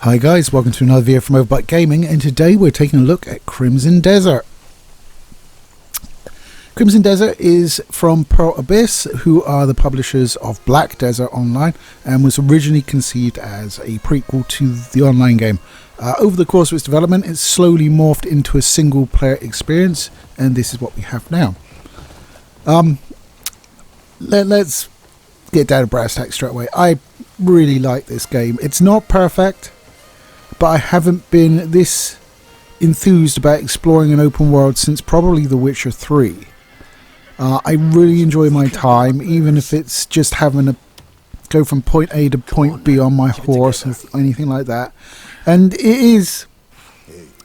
Hi guys, welcome to another video from Overbite Gaming, and today we're taking a look at Crimson Desert. Crimson Desert is from Pearl Abyss, who are the publishers of Black Desert Online, and was originally conceived as a prequel to the online game. Over the course of its development, it's slowly morphed into a single player experience, and this is what we have now. Let's get down to brass tacks straight away. I really like this game. It's not perfect, but I haven't been this enthused about exploring an open world since probably The Witcher 3. I really enjoy my time, even if it's just having to go from point A to point B on my horse or anything like that. And the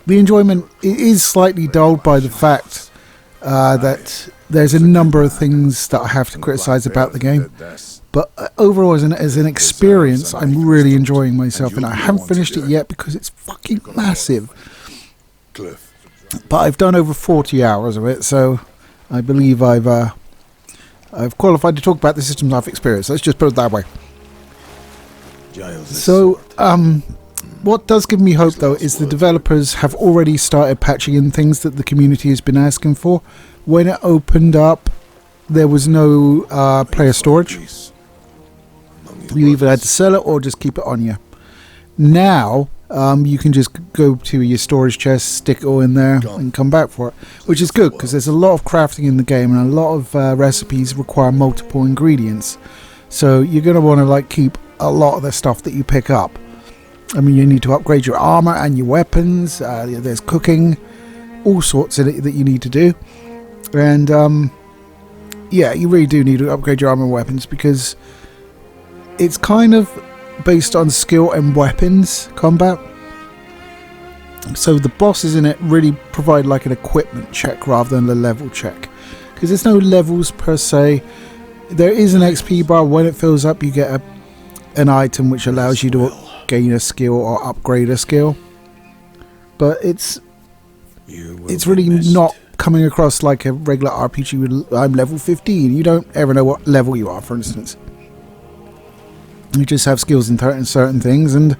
enjoyment is slightly dulled by the fact that there's a number of things that I have to criticize about the game. But overall, as an experience, I'm really enjoying myself, and I haven't finished it yet because it's fucking massive. But I've done over 40 hours of it, so I believe I've qualified to talk about the systems I've experienced. Let's just put it that way. So, what does give me hope, though, is the developers have already started patching in things that the community has been asking for. When it opened up, there was no player storage. You either had to sell it or just keep it on you. Now, you can just go to your storage chest, stick it all in there, and come back for it. Which is good, because there's a lot of crafting in the game, and a lot of recipes require multiple ingredients. So you're going to want to keep a lot of the stuff that you pick up. I mean, you need to upgrade your armor and your weapons. There's cooking, all sorts in it that you need to do. And, yeah, you really do need to upgrade your armor and weapons, because it's kind of based on skill and weapons combat. So the bosses in it really provide like an equipment check rather than a level check, because there's no levels per se. There is an XP bar. When it fills up, you get an item which allows you to gain a skill or upgrade a skill, but it's really not coming across like a regular RPG with I'm level 15. You don't ever know what level you are, for instance. You just have skills in certain things, and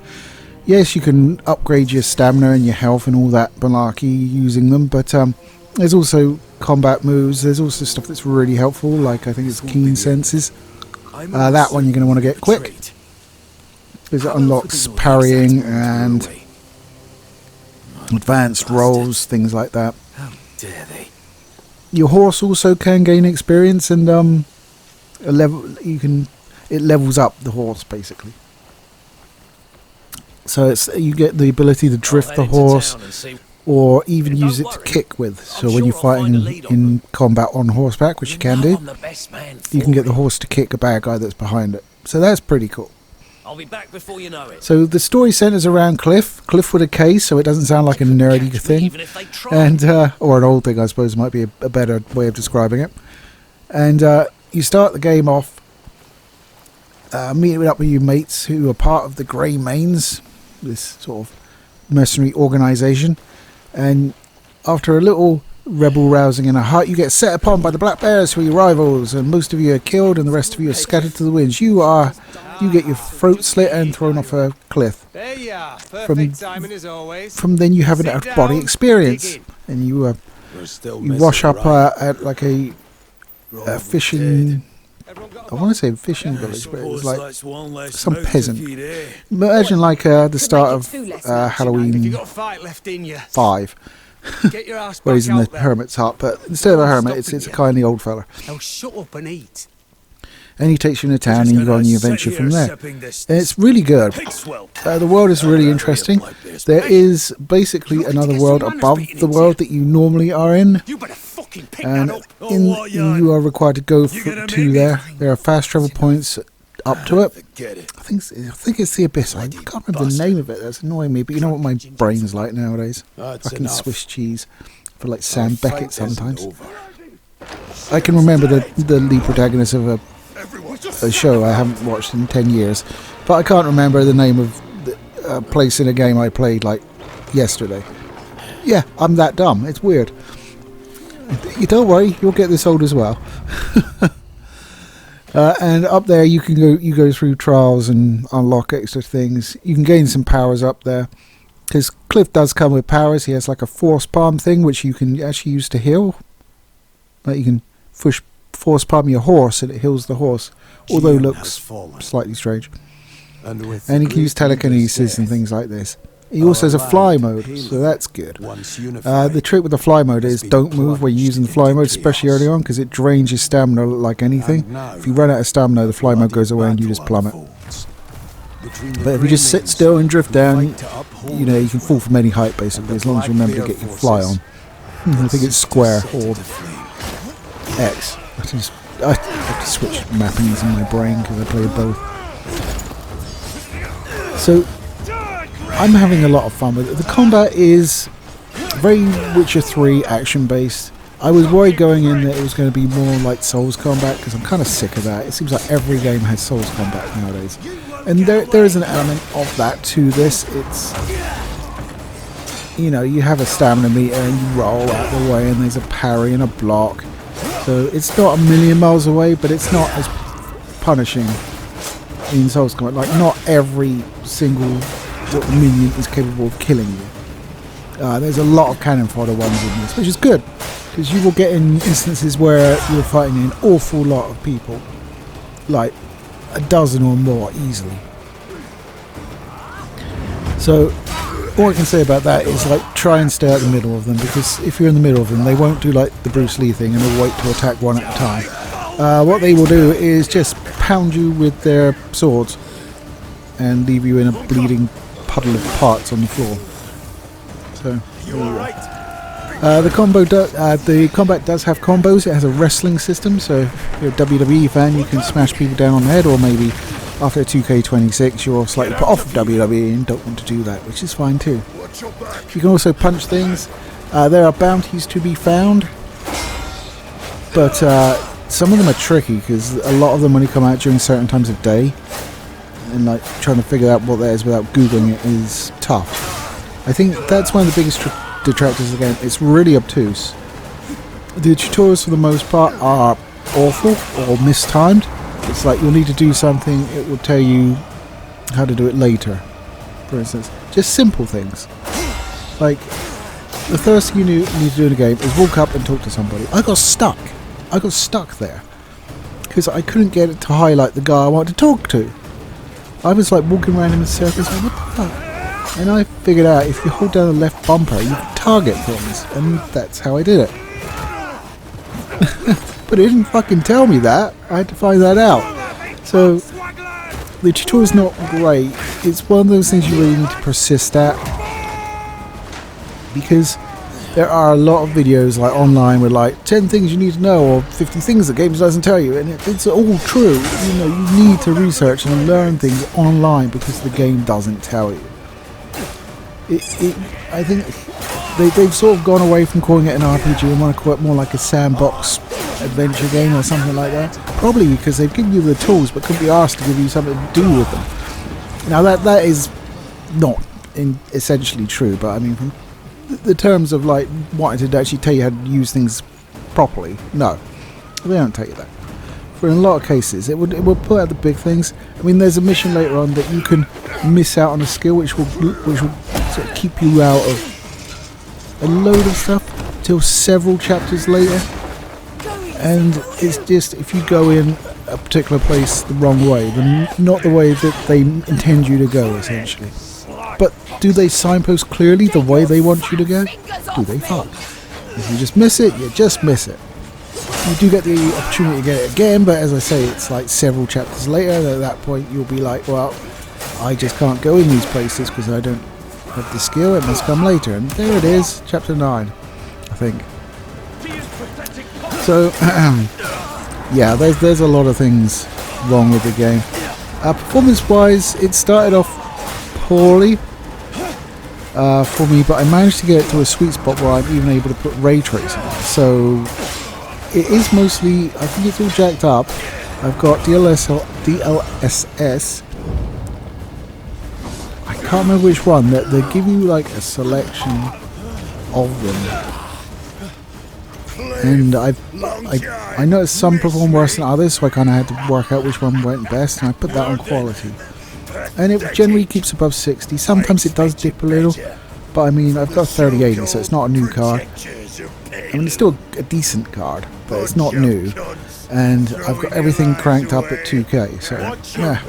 yes, you can upgrade your stamina and your health and all that malarkey using them, but there's also combat moves. There's also stuff that's really helpful, like I think it's Keen Senses. That one you're going to want to get quick, because it unlocks parrying and advanced rolls, things like that. How dare they? Your horse also can gain experience, and it levels up the horse basically. So you get the ability to drift the horse, or even use it to kick with. So when you're fighting in combat on horseback, which you can do, you can get the horse to kick a bad guy that's behind it. So that's pretty cool. I'll be back before you know it. So the story centers around Cliff with a K, so it doesn't sound like a nerdy thing, and or an old thing, I suppose might be a better way of describing it. And you start the game off meeting up with your mates who are part of the Grey Mains, this sort of mercenary organisation, and after a little rebel rousing in a hut, you get set upon by the Black Bears, who are your rivals, and most of you are killed and the rest of you are scattered to the winds. You get your throat slit and thrown off a cliff. There you are. Perfect timing as always. From then you have an out-of-body experience, and you wash up at like a fishing, I want to say fishing village, but it was like some peasant. Imagine like the start of Halloween 5, where he's in the hermit's hut, but instead of a hermit, it's a kindly old fella. Now shut up and eat. And he takes you into town, and you go on your adventure from there. And it's really good. The world is really interesting. There is basically another world above the world that you normally are in, and you are required to go to there. There are fast travel points up to it. I think it's the Abyss. I can't remember the name of it. That's annoying me, but you know what my brain's like nowadays. Fucking Swiss cheese. For like Sam Beckett sometimes. I can remember the lead protagonist of a show I haven't watched in 10 years, but I can't remember the name of the place in a game I played like yesterday. Yeah, I'm that dumb. It's weird. You don't worry, you'll get this old as well. And up there you go through trials and unlock extra things. You can gain some powers up there. Because Cliff does come with powers. He has like a force palm thing which you can actually use to heal. Like you can force palm your horse and it heals the horse. Although it looks slightly strange. And he can use telekinesis and things like this. He also has a fly mode, so that's good. The trick with the fly mode is don't move when you're using the fly mode, especially early on, because it drains your stamina like anything. If you run out of stamina, the fly mode goes away and you just plummet. But if you just sit still and drift down, you know, you can fall from any height basically, as long as you remember to get your fly on. I think it's square or X. I have to switch mappings in my brain because I play both. So I'm having a lot of fun with it. The combat is very Witcher 3 action based. I was worried going in that it was going to be more like Souls combat because I'm kind of sick of that. It seems like every game has Souls combat nowadays. And there is an element of that to this. It's, you know, you have a stamina meter and you roll out the way and there's a parry and a block. So it's not a million miles away, but it's not as punishing in Souls combat. Like not every single minion is capable of killing you. There's a lot of cannon fodder ones in this, which is good, because you will get in instances where you're fighting an awful lot of people, like a dozen or more easily. So all I can say about that is like try and stay out the middle of them, because if you're in the middle of them they won't do like the Bruce Lee thing and they'll wait to attack one at a time. What they will do is just pound you with their swords and leave you in a bleeding puddle of parts on the floor. So the combat does have combos. It has a wrestling system, so if you're a WWE fan you can smash people down on the head, or maybe after 2K26 you're slightly put off of WWE and don't want to do that, which is fine too. You can also punch things. There are bounties to be found, but some of them are tricky because a lot of them only come out during certain times of day, and like trying to figure out what that is without googling it is tough. I think that's one of the biggest detractors of the game. It's really obtuse. The tutorials for the most part are awful or mistimed. It's like you'll need to do something, it will tell you how to do it later, for instance. Just simple things. Like, the first thing you need to do in a game is walk up and talk to somebody. I got stuck there because I couldn't get it to highlight the guy I wanted to talk to. I was like walking around in circles like, what the fuck? And I figured out if you hold down the left bumper you can target things, and that's how I did it. But it didn't fucking tell me that. I had to find that out. So the tutorial's not great. It's one of those things you really need to persist at, because there are a lot of videos like online with like 10 things you need to know or 50 things the game doesn't tell you, and it's all true. You know, you need to research and learn things online because the game doesn't tell you. I think they've sort of gone away from calling it an RPG and want to call it more like a sandbox adventure game or something like that. Probably because they've given you the tools but couldn't be asked to give you something to do with them. Now that is not essentially true, but I mean from the terms of like wanting to actually tell you how to use things properly, no, they don't tell you that. For in a lot of cases it will put out the big things. I mean, there's a mission later on that you can miss out on a skill which will sort of keep you out of a load of stuff till several chapters later, and it's just if you go in a particular place the wrong way, then not the way that they intend you to go essentially. But do they signpost clearly the way they want you to go? Do they? Fuck. If you just miss it, you just miss it. You do get the opportunity to get it again, but as I say, it's like several chapters later, and at that point you'll be like, well, I just can't go in these places because I don't have the skill, it must come later. And there it is, chapter 9, I think. So, yeah, there's a lot of things wrong with the game. Performance-wise, it started off poorly for me, but I managed to get it to a sweet spot where I'm even able to put ray tracing on. So it is mostly, I think it's all jacked up. I've got DLSS. I can't remember which one. They give you like a selection of them. and I noticed some perform worse than others, so I kind of had to work out which one went best, and I put that on quality. And it generally keeps above 60. Sometimes it does dip a little, but I mean, I've got 3080, so it's not a new card. I mean, it's still a decent card, but it's not new. And I've got everything cranked up at 2K, so yeah.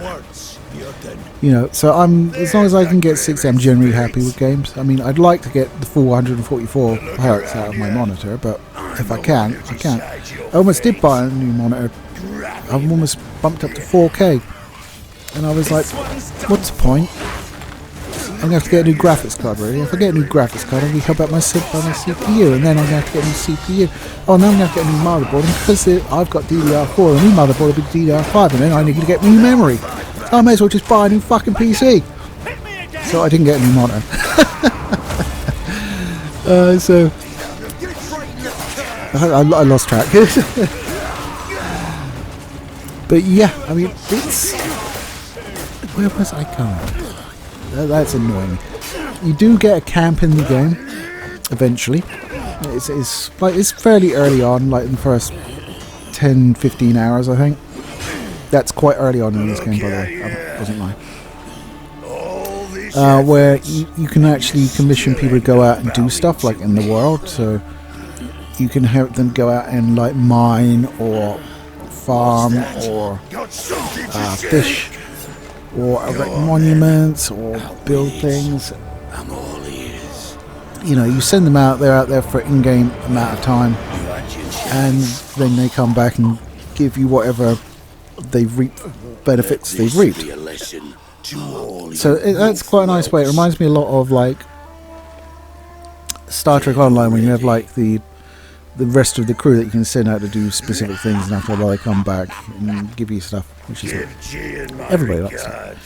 You know, so as long as I can get 60, I'm generally happy with games. I mean, I'd like to get the full 144 hertz out of my monitor, but if I can, I can't. I almost did buy a new monitor. I've almost bumped up to 4K. And I was like, what's the point? I'm going to have to get a new graphics card, really. If I get a new graphics card, I'll be helped out my CPU, and then I'm going to have to get a new CPU. Oh, now I'm going to have to get a new motherboard, and because I've got DDR4, the new motherboard will be DDR5, and then I need to get new memory. So I may as well just buy a new fucking PC. So I didn't get a new monitor. I lost track. But yeah, I mean, it's... Where was I going? That's annoying. You do get a camp in the game eventually. It's fairly early on, like in the first 10-15 hours, I think. That's quite early on in this game, by the way. I wasn't lying. Where you can actually commission people to go out and do stuff, like in the world. So you can help them go out and like mine or farm or fish, or erect monuments, or build things. You know, you send them out, they're out there for an in-game amount of time, and then they come back and give you whatever they've reaped, benefits they've reaped. So that's quite a nice way. It reminds me a lot of like Star Trek Online, when you have like the rest of the crew that you can send out to do specific things, and after a while they come back and give you stuff, which is good. Everybody likes it.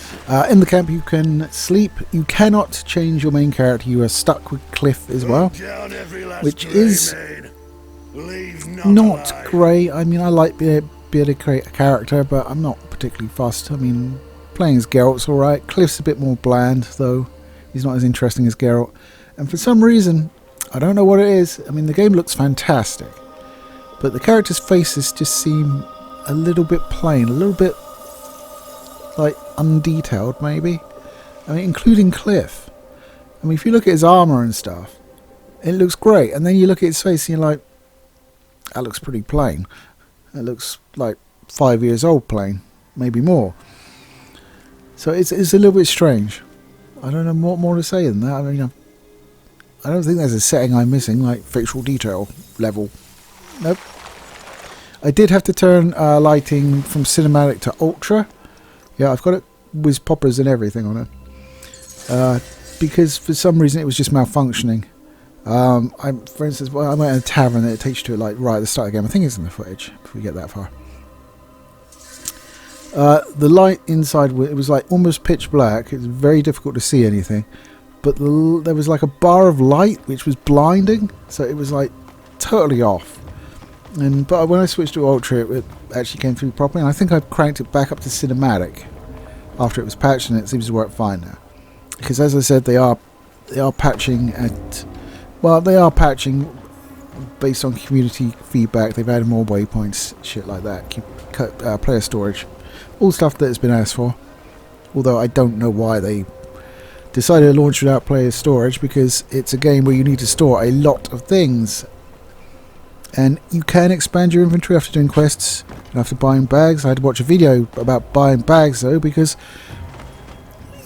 In the camp you can sleep. You cannot change your main character. You are stuck with Cliff as well, which is not great. I mean, I like being able to create a character, but I'm not particularly fussed. I mean, playing as Geralt's alright. Cliff's a bit more bland, though. He's not as interesting as Geralt. And for some reason, I don't know what it is. I mean, the game looks fantastic, but the characters' faces just seem a little bit plain, a little bit like undetailed, maybe. I mean, including Cliff. I mean, if you look at his armor and stuff, it looks great, and then you look at his face and you're like, that looks pretty plain. It looks like 5 years old plain, maybe more. So it's a little bit strange. I don't know what more to say than that. I mean, I don't think there's a setting I'm missing, like facial detail level. Nope. I did have to turn lighting from cinematic to ultra. Yeah, I've got it with poppers and everything on it. Because for some reason it was just malfunctioning. For instance, I went in a tavern and it takes you to like right at the start of the game. I think it's in the footage if we get that far. The light inside, it was like almost pitch black. It was very difficult to see anything. But there was like a bar of light which was blinding, so it was like totally off. But when I switched to Ultra, it actually came through properly, and I think I've cranked it back up to cinematic after it was patched, and it seems to work fine now. Because as I said, they are patching they are patching based on community feedback. They've added more waypoints, shit like that, player storage, all stuff that has been asked for. Although I don't know why they decided to launch without player storage, because it's a game where you need to store a lot of things, and you can expand your inventory after doing quests and after buying bags. I had to watch a video about buying bags though, because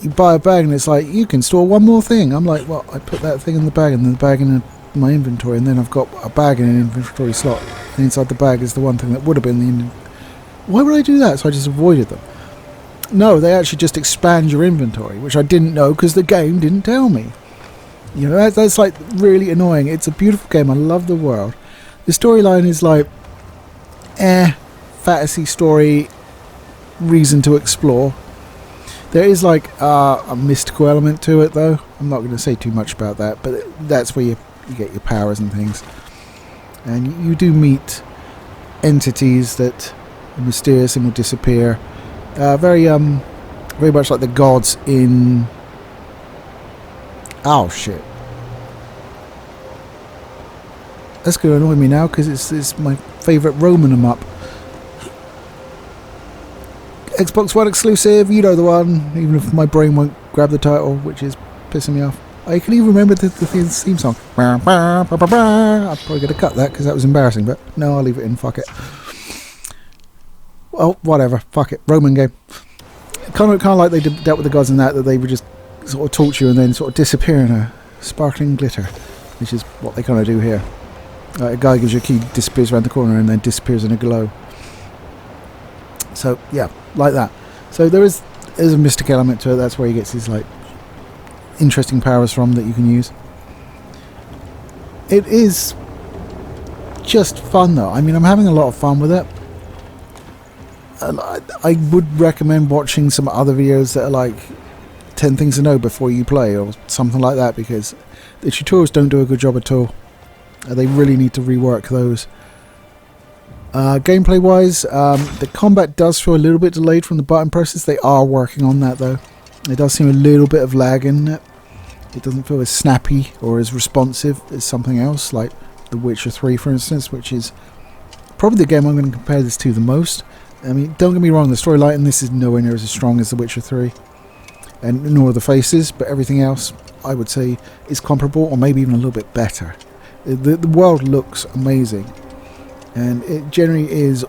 you buy a bag and it's like, you can store one more thing. I'm like, well, I put that thing in the bag and then the bag in my inventory, and then I've got a bag in an inventory slot, and inside the bag is the one thing that would have been the why would I do that? So I just avoided them. No, they actually just expand your inventory, which I didn't know because the game didn't tell me. You know, that's like really annoying. It's a beautiful game. I love the world. The storyline is like, fantasy story, reason to explore. There is like a mystical element to it, though. I'm not going to say too much about that, but that's where you get your powers and things. And you do meet entities that are mysterious and will disappear. Very much like the gods in... Oh, shit. That's going to annoy me now because it's my favourite Roman 'em up. Xbox One exclusive, you know the one. Even if my brain won't grab the title, which is pissing me off. I can even remember the theme song. I'm probably going to cut that because that was embarrassing, but no, I'll leave it in. Fuck it. Well, whatever. Fuck it. Roman game. Kind of like they dealt with the gods in that they would just sort of torture you and then sort of disappear in a sparkling glitter, which is what they kind of do here. A guy gives you a key, disappears around the corner, and then disappears in a glow. So yeah, like that. So there's a mystic element to it. That's where he gets his like interesting powers from that you can use. It is just fun though. I mean, I'm having a lot of fun with it. I would recommend watching some other videos that are like 10 things to know before you play or something like that, because the tutorials don't do a good job at all. They really need to rework those. Gameplay wise, the combat does feel a little bit delayed from the button presses. They are working on that though. There does seem a little bit of lag in it. It doesn't feel as snappy or as responsive as something else like The Witcher 3 for instance, which is probably the game I'm going to compare this to the most. I mean, don't get me wrong, the storyline in this is nowhere near as strong as The Witcher 3, and nor the faces, but everything else I would say is comparable or maybe even a little bit better. The world looks amazing, and it generally is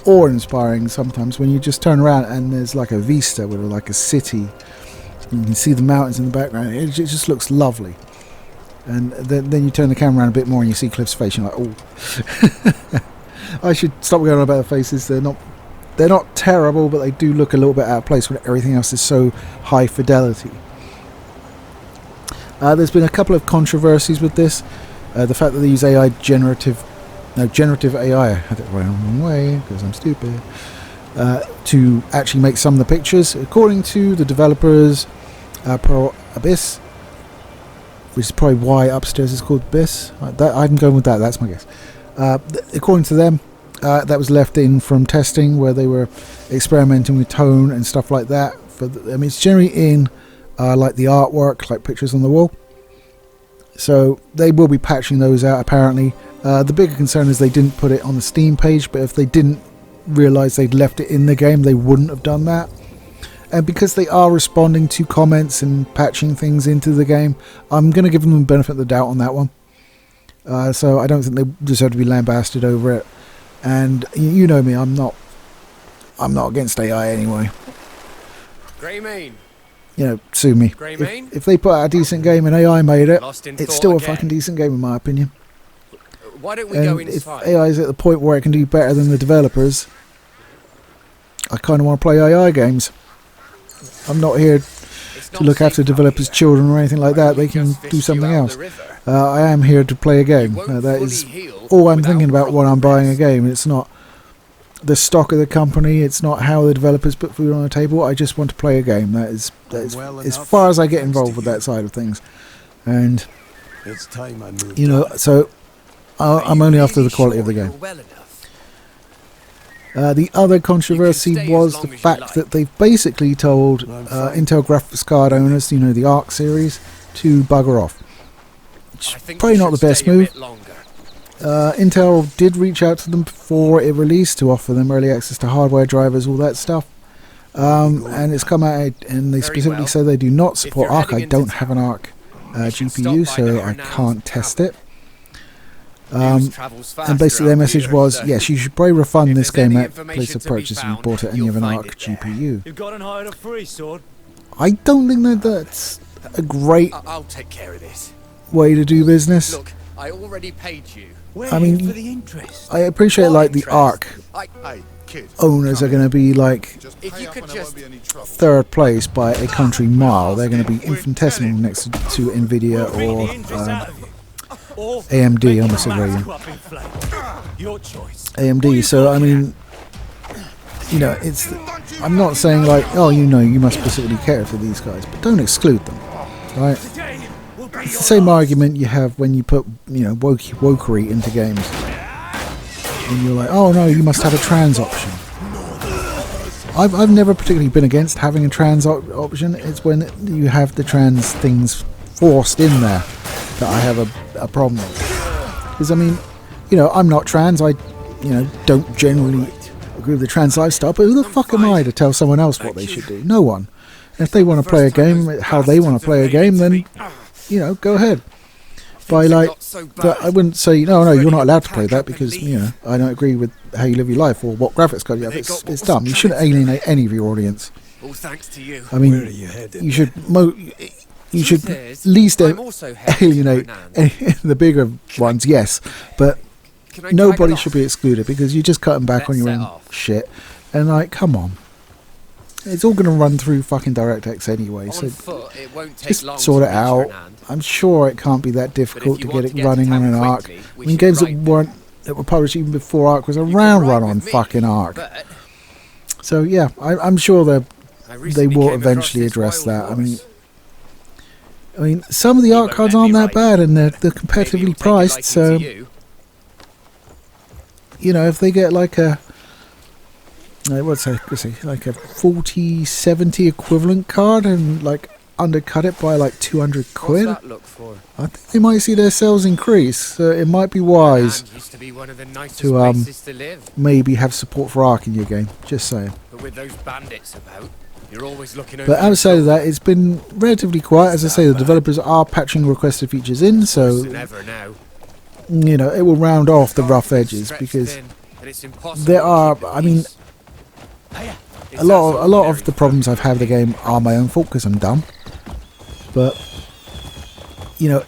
awe-inspiring sometimes when you just turn around and there's like a vista with like a city. You can see the mountains in the background. It just looks lovely. And then you turn the camera around a bit more and you see Cliff's face. You're like, oh. I should stop going on about the faces. They're not terrible, but they do look a little bit out of place when everything else is so high fidelity. There's been a couple of controversies with this. The fact that they use generative AI, I had it the wrong way because I'm stupid, to actually make some of the pictures. According to the developers, Pro Abyss, which is probably why upstairs is called Abyss. I'm going with that, that's my guess. According to them, that was left in from testing where they were experimenting with tone and stuff like that. I mean, it's generally in like the artwork, like pictures on the wall. So they will be patching those out apparently. The bigger concern is they didn't put it on the Steam page, but if they didn't realise they'd left it in the game, they wouldn't have done that. And because they are responding to comments and patching things into the game, I'm going to give them the benefit of the doubt on that one. So I don't think they deserve to be lambasted over it. And you know me, I'm not against AI anyway. Greymane. You know, sue me. If they put out a decent game and AI made it, it's still a fucking decent game in my opinion. Why don't we go And inside? if AI is at the point where it can do better than the developers, I kind of want to play AI games. I'm not here to look after developers' children or anything like that. They can do something else. I am here to play a game. That is all I'm thinking about when I'm buying a game. It's not the stock of the company. It's not how the developers put food on the table. I just want to play a game. That is as far as I get involved with that side of things. And It's time I moved. you know, so I'm only after the quality of the game. The other controversy was the fact that they've basically told Intel graphics card owners, you know, the ARC series, to bugger off. Probably not the best move. Intel did reach out to them before it released to offer them early access to hardware drivers, all that stuff. And it's come out and they specifically say they do not support ARC. I don't have an ARC GPU, so I can't test it. And basically their message was, yes, you should probably refund this game at place of purchase if you bought it and you have an ARC GPU. You've got an hired a free sword. I don't think that's a great I'll take care of this. way to do business. Look, I already paid you. I mean, for the interest. I appreciate like the ARC Hey, kid. owners are going to be like If you could just third place by a country mile. They're going to be infinitesimal next to Nvidia or AMD. I almost said radio. Your choice. AMD. So I mean, you know, it's. I'm not saying like, oh, you know, you must specifically care for these guys, but don't exclude them, right? It's the same argument you have when you put, you know, wokery into games, and you're like, oh no, you must have a trans option. I've never particularly been against having a trans option. It's when you have the trans things forced in there that I have a problem with. Because I mean, you know, I'm not trans. I, you know, don't generally agree with the trans lifestyle. But who the fuck am I to tell someone else what they should do? No one. And if they want to play a game how they want to play a game, then you know, go ahead. By like, but I wouldn't say no, you're not allowed to play that because you know I don't agree with how you live your life or what graphics card you have. It's dumb. You shouldn't alienate any of your audience. All thanks to you. I mean, Where are you headed? you should you should Truth is, at least I'm also headed to alienate Renan. the bigger ones, yes, but Can I drag nobody it should off? be excluded because you're just cutting back on Let's your set own off. shit. And like, come on, it's all going to run through fucking DirectX anyway, On so foot, it won't take just long sort to it reach out. Renan. I'm sure it can't be that But difficult if to you get want it to get running to on town an Arc. quickly, I we mean, should games that ride with weren't me. that were published even before Arc was You can around ride run with on me, fucking Arc. But So yeah, I'm sure I they recently will came across eventually this address wild that. horse. I mean, some of the He Arc won't cards let aren't me that ride bad and they're Maybe he'll competitively take a priced. liking So to you. you know, if they get like a what's that, like a 40-70 equivalent card and like undercut it by like 200 What's quid, that look for? I think they might see their sales increase. So it might be wise Renan used to be one of the nicest to, places to live. maybe have support for Arc in your game. Just saying. But with those bandits about, you're always looking over But your outside of shoulder. that, it's been relatively quiet. As I say, the developers are patching requested features in, Worse so than ever now. you know it will round off the rough Stretched edges because thin, and it's impossible there to are. keep the I mean, peace. It's a lot that of sort the very problems I've had with the frustrating. game are my own fault because I'm dumb. But you know,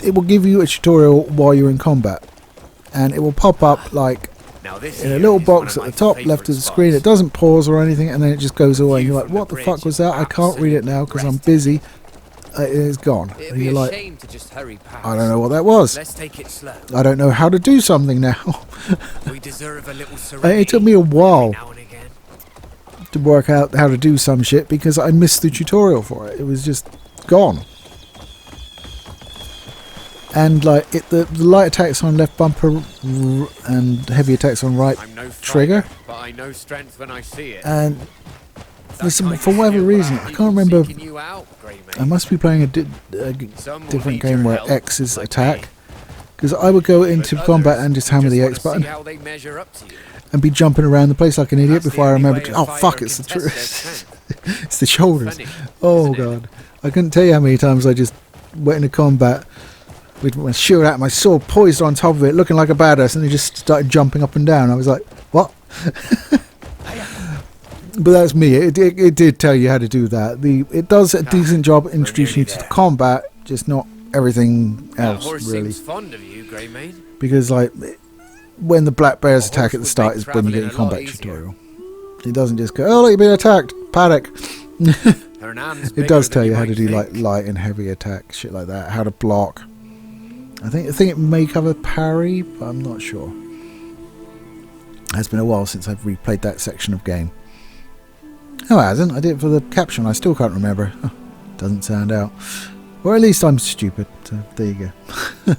it will give you a tutorial while you're in combat, and it will pop up like Now this in a here little is one box of at my the top favourite left of the spots. screen. It doesn't pause or anything, and then it just goes away. And View you're like, from the "What the bridge fuck was is that? I can't read it now because I'm busy." It's gone. It'd And be you're a like, shame to just hurry past. "I don't know what that was. Let's take it slow. I don't know how to do something now." We deserve a little serenity. It took me a while now and again. to work out how to do some shit because I missed the tutorial for it. It was just gone. And like the light attacks on left bumper and heavy attacks on right I'm no trigger. fighter, but I know strength when I see it. And That for kind of whatever skill reason, without I people can't remember. seeking you out, Grey Mate. I must be playing a Some will different need game your where help, X is like attack. me, Because I would go but into others combat and just who hammer the wanna X see button how they measure up to you. and be jumping around the place like an idiot That's the before I only remember. way Oh a fighter fuck! can It's the test their truth. strength. It's the shoulders. Funny, Oh isn't it? god, I couldn't tell you how many times I just went into combat with my shield out, my sword poised on top of it, looking like a badass, and they just started jumping up and down. I was like, what? But that's me. It did tell you how to do that. It does a decent job introducing you to the combat, just not everything That else horse really. seems fond of you, Grey Mate. Because like when the black bears A attack horse at the would start make is when you get your travelling a lot combat easier. tutorial. It doesn't just go, oh look, you've been attacked, paddock. Hernan's It bigger does than tell you how might to do think. like light and heavy attack, shit like that, how to block. I think it may cover parry, but I'm not sure. It's been a while since I've replayed that section of game. No, it hasn't. I did it for the caption. I still can't remember. Oh, doesn't sound out. Or at least I'm stupid. So there you go.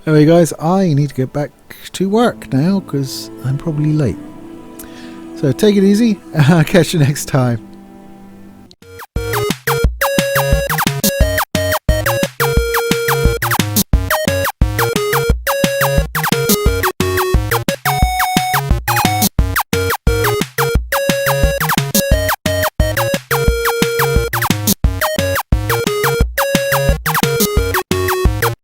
Anyway, guys, I need to get back to work now because I'm probably late. So take it easy, and I'll catch you next time.